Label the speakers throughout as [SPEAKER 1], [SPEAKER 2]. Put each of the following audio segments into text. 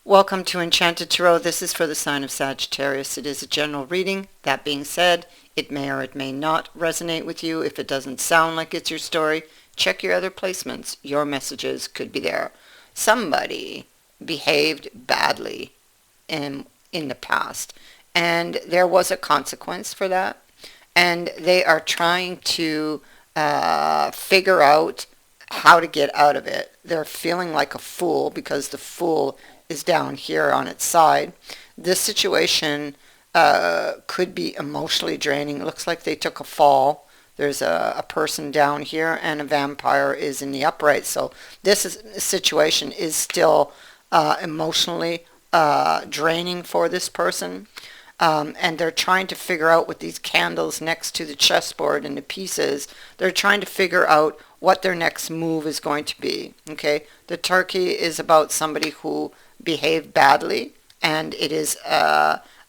[SPEAKER 1] Welcome to Enchanted Tarot. This is for the sign of Sagittarius. It is a general reading. That being said, it may or it may not resonate with you. If it doesn't sound like it's your story, check your other placements. Your messages could be there. Somebody behaved badly in the past, and there was a consequence for that, and they are trying to figure out how to get out of it. They're feeling like a fool because the fool is down here on its side. This situation could be emotionally draining. It looks like they took a fall. There's a person down here and a vampire is in the upright. So situation is still emotionally draining for this person. And they're trying to figure out with these candles next to the chessboard and the pieces, they're trying to figure out what their next move is going to be. Okay, the turkey is about somebody who behaved badly, and it is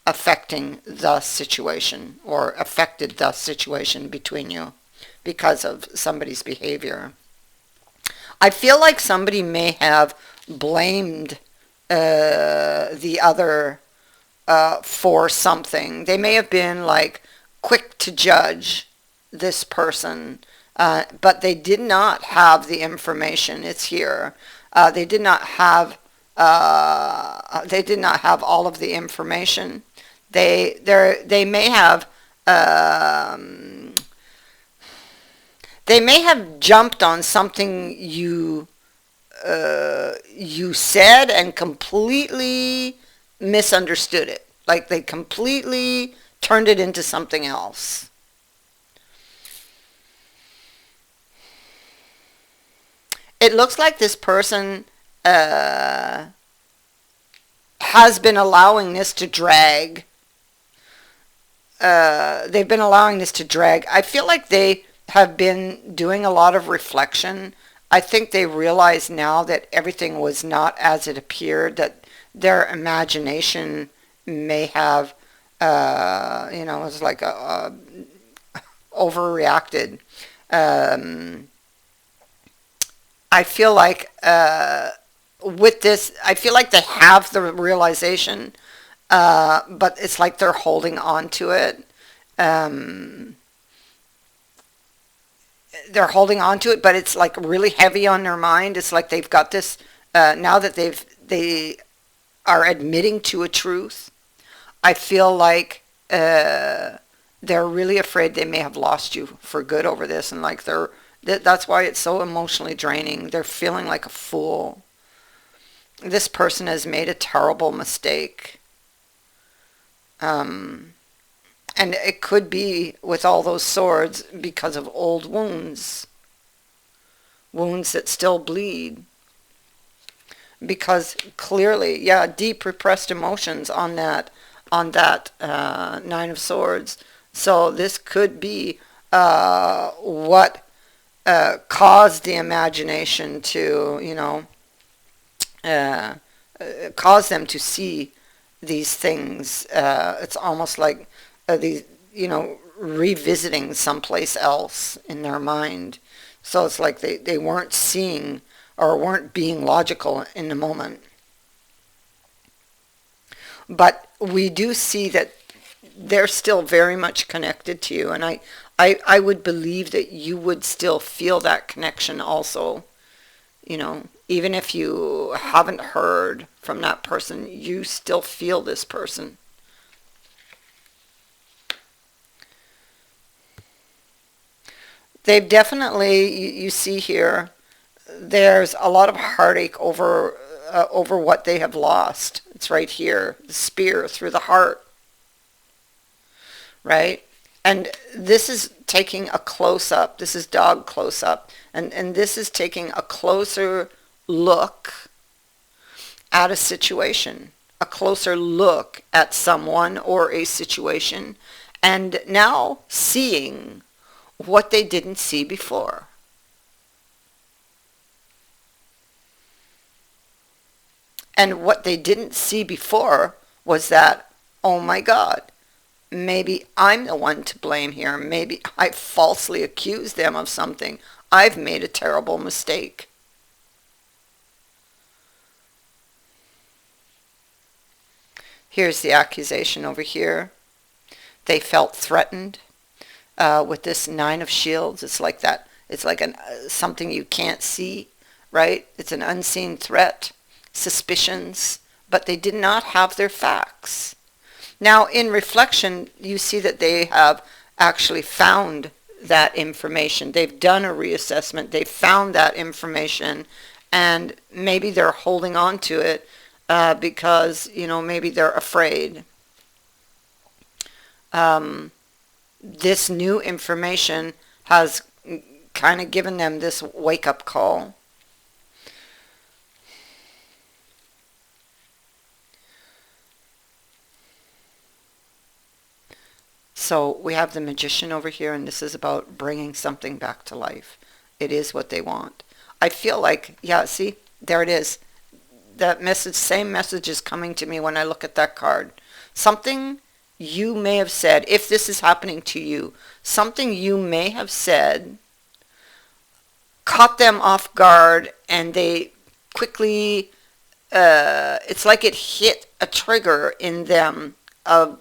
[SPEAKER 1] affecting the situation or affected the situation between you because of somebody's behavior. I feel like somebody may have blamed the other for something. They may have been like quick to judge this person, but they did not have the information. It's here. They did not have. They did not have all of the information. They may have. They may have jumped on something you said and completely misunderstood it. Like they completely turned it into something else. It looks like this person has been allowing this to drag. They've been allowing this to drag. I feel like they have been doing a lot of reflection. I think they realize now that everything was not as it appeared, that their imagination may have, was like overreacted. I feel like with this, I feel like they have the realization, but it's like they're holding on to it. They're holding on to it, but it's like really heavy on their mind. It's like they've got this now that they are admitting to a truth. I feel like they're really afraid they may have lost you for good over this, and like that's why it's so emotionally draining. They're feeling like a fool. This person has made a terrible mistake. And it could be with all those swords because of old wounds. Wounds that still bleed. Because clearly, yeah, deep repressed emotions on that Nine of Swords. So this could be what caused the imagination to, cause them to see these things. It's almost like these, revisiting someplace else in their mind. So it's like they weren't seeing or weren't being logical in the moment. But we do see that they're still very much connected to you. And I would believe that you would still feel that connection also. Even if you haven't heard from that person, you still feel this person. They've definitely, you see here, there's a lot of heartache over what they have lost. It's right here, the spear through the heart, right? And this is taking a close-up. This is dog close-up. And this is taking a closer look at a situation, a closer look at someone or a situation, and now seeing what they didn't see before. And what they didn't see before was that, oh my God, maybe I'm the one to blame here. Maybe I falsely accused them of something. I've made a terrible mistake. Here's the accusation over here. They felt threatened with this Nine of Shields. It's like that. It's like something you can't see, right? It's an unseen threat, suspicions, but they did not have their facts. Now, in reflection, you see that they have actually found that information. They've done a reassessment. They've found that information, and maybe they're holding on to it because, maybe they're afraid. This new information has kind of given them this wake-up call. So we have the Magician over here, and this is about bringing something back to life. It is what they want. I feel like, yeah, see, there it is. That message, same message is coming to me when I look at that card. Something you may have said, if this is happening to you, something you may have said caught them off guard, and they quickly, it's like it hit a trigger in them of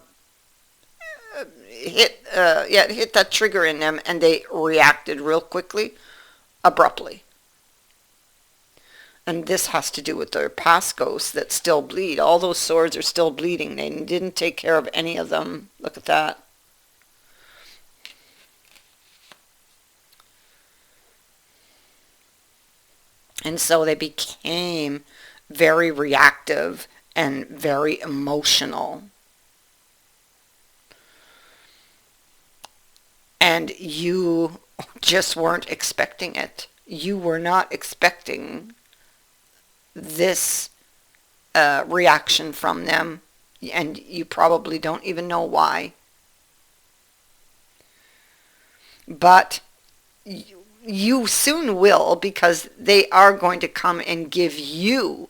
[SPEAKER 1] it hit that trigger in them, and they reacted real quickly, abruptly. And this has to do with their past ghosts that still bleed. All those swords are still bleeding. They didn't take care of any of them. Look at that. And so they became very reactive and very emotional. And you just weren't expecting it. You were not expecting this reaction from them, and you probably don't even know why. But you soon will, because they are going to come and give you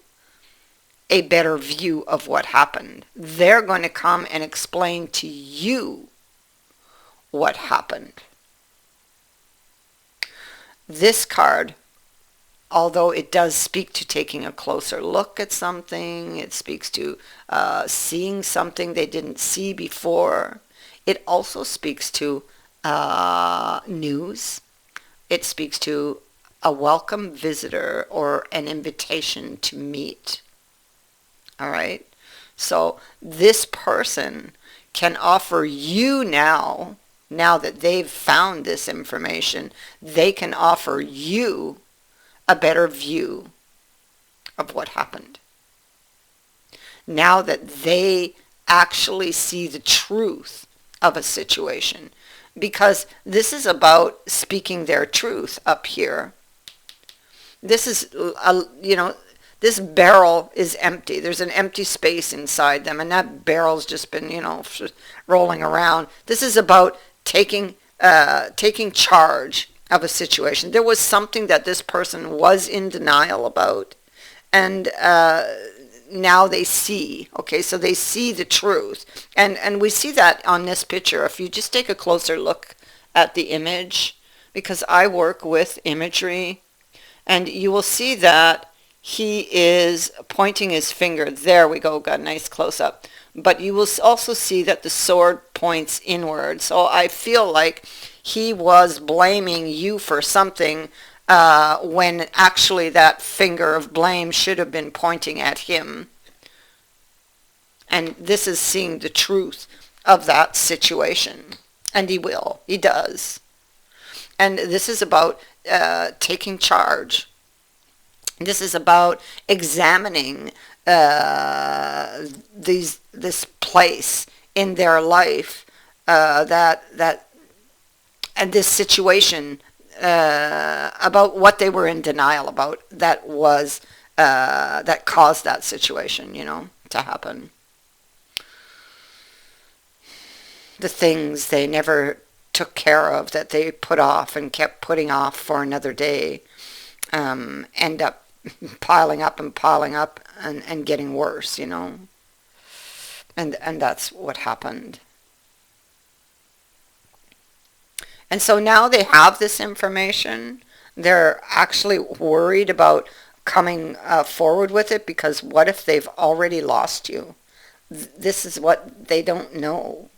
[SPEAKER 1] a better view of what happened. They're going to come and explain to you what happened. This card, although it does speak to taking a closer look at something, it speaks to seeing something they didn't see before, it also speaks to news. It speaks to a welcome visitor or an invitation to meet. All right? So this person can offer you now that they've found this information, they can offer you a better view of what happened. Now that they actually see the truth of a situation, because this is about speaking their truth up here. This is, this barrel is empty. There's an empty space inside them, and that barrel's just been, rolling around. This is about taking charge of a situation. There was something that this person was in denial about, and now they see. Okay, so they see the truth, and we see that on this picture. If you just take a closer look at the image, because I work with imagery, and you will see that he is pointing his finger. There we go, got a nice close-up. But you will also see that the sword points inward. So I feel like he was blaming you for something when actually that finger of blame should have been pointing at him. And this is seeing the truth of that situation. And he will. He does. And this is about taking charge. This is about examining this place in their life and this situation about what they were in denial about that was that caused that situation, to happen. The things they never took care of, that they put off and kept putting off for another day, end up piling up and getting worse, and that's what happened. And so now they have this information. They're actually worried about coming forward with it, because what if they've already lost you? this is what they don't know.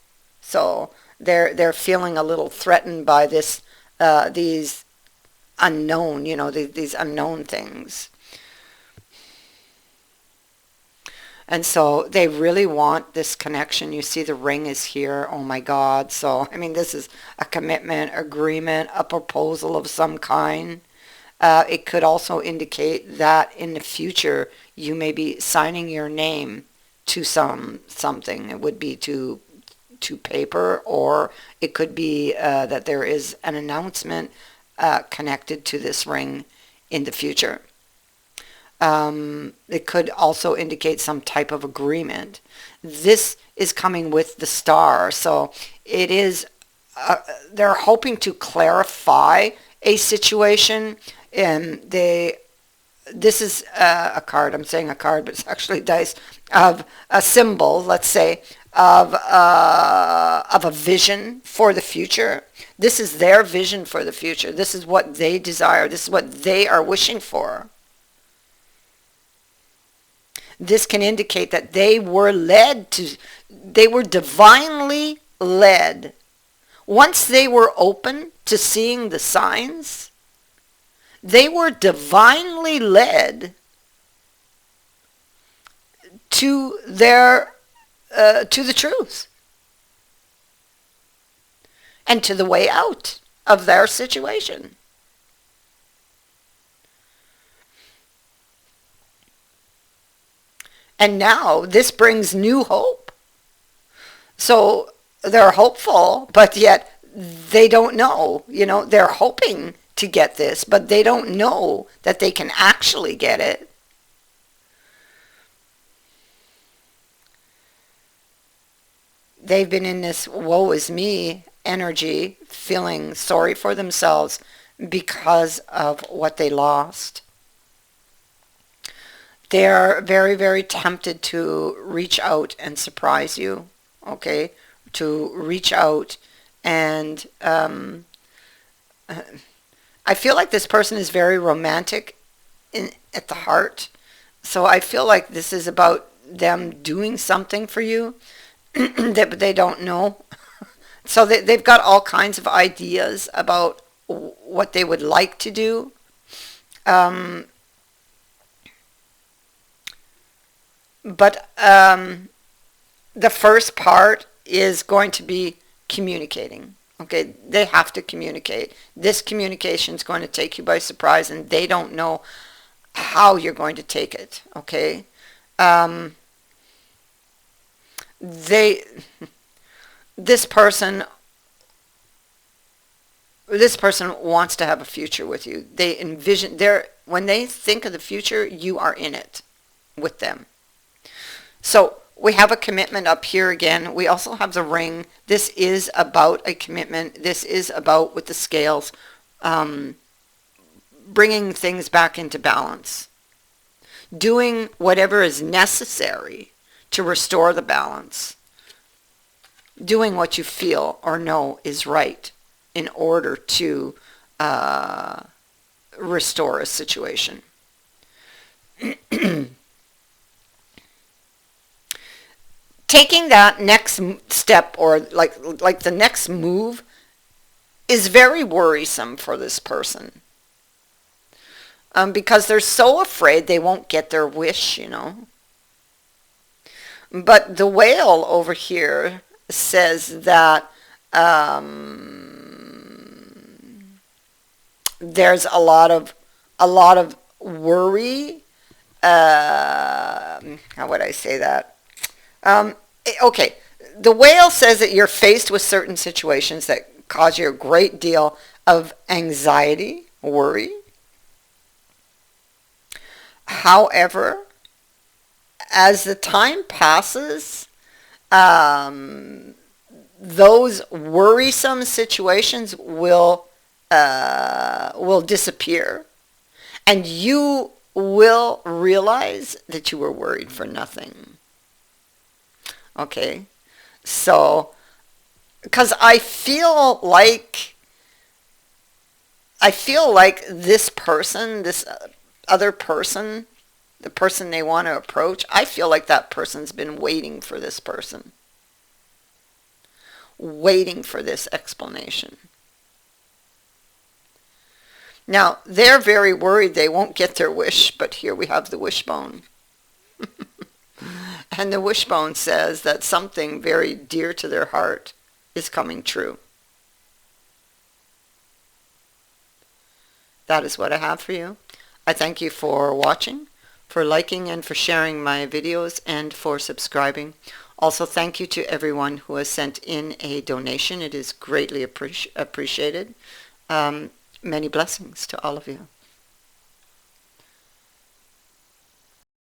[SPEAKER 1] So they're feeling a little threatened by these unknown, these unknown things. And so they really want this connection. You see the ring is here. Oh my God. So, I mean, this is a commitment, agreement, a proposal of some kind. It could also indicate that in the future you may be signing your name to something. It would be to paper, or it could be that there is an announcement connected to this ring in the future. It could also indicate some type of agreement. This is coming with the star, so it is. They're hoping to clarify a situation, and this is a card. I'm saying a card, but it's actually dice of a symbol. Let's say of a vision for the future. This is their vision for the future. This is what they desire. This is what they are wishing for. This can indicate that they were divinely led. Once they were open to seeing the signs, they were divinely led to to the truth and to the way out of their situation. And now this brings new hope. So they're hopeful, but yet they don't know. They're hoping to get this, but they don't know that they can actually get it. They've been in this woe is me energy, feeling sorry for themselves because of what they lost. They're very, very tempted to reach out and surprise you, okay? To reach out and I feel like this person is very romantic at the heart. So I feel like this is about them doing something for you that they don't know. So they've got all kinds of ideas about what they would like to do. But the first part is going to be communicating. Okay, they have to communicate. This communication is going to take you by surprise, and they don't know how you're going to take it. Okay, this person wants to have a future with you. They envision when they think of the future, you are in it with them. So we have a commitment up here again. We also have the ring. This is about a commitment. This is about, with the scales, bringing things back into balance. Doing whatever is necessary to restore the balance. Doing what you feel or know is right in order to restore a situation. Taking that next step, or like the next move, is very worrisome for this person. Because they're so afraid they won't get their wish, But the whale over here says that there's a lot of worry. How would I say that? Okay, the whale says that you're faced with certain situations that cause you a great deal of anxiety, worry. However, as the time passes, those worrisome situations will disappear, and you will realize that you were worried for nothing. Okay, so, because I feel like this person, this other person, the person they want to approach, I feel like that person's been waiting for this person. Waiting for this explanation. Now, they're very worried they won't get their wish, but here we have the wishbone. And the wishbone says that something very dear to their heart is coming true. That is what I have for you. I thank you for watching, for liking and for sharing my videos, and for subscribing. Also, thank you to everyone who has sent in a donation. It is greatly appreciated. Many blessings to all of you.